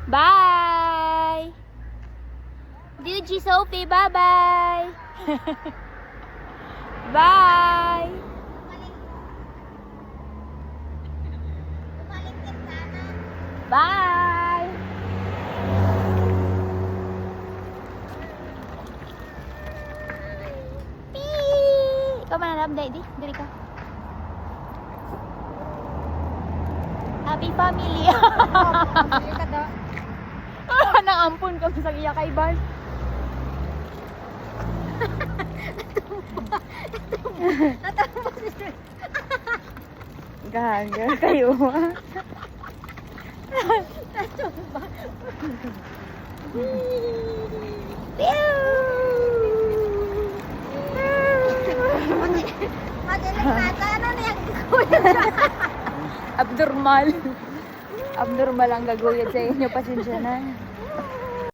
Bye! DG Sophie, bye-bye! Bye! Bye! Pee! Ikaw mananap, Daddy. Dili ka. Happy family! Nang ampun ka sa iya kay Bar. Gaga kayo. Abnormal. Abnormal ang gagawin sa inyo. Pasensya na.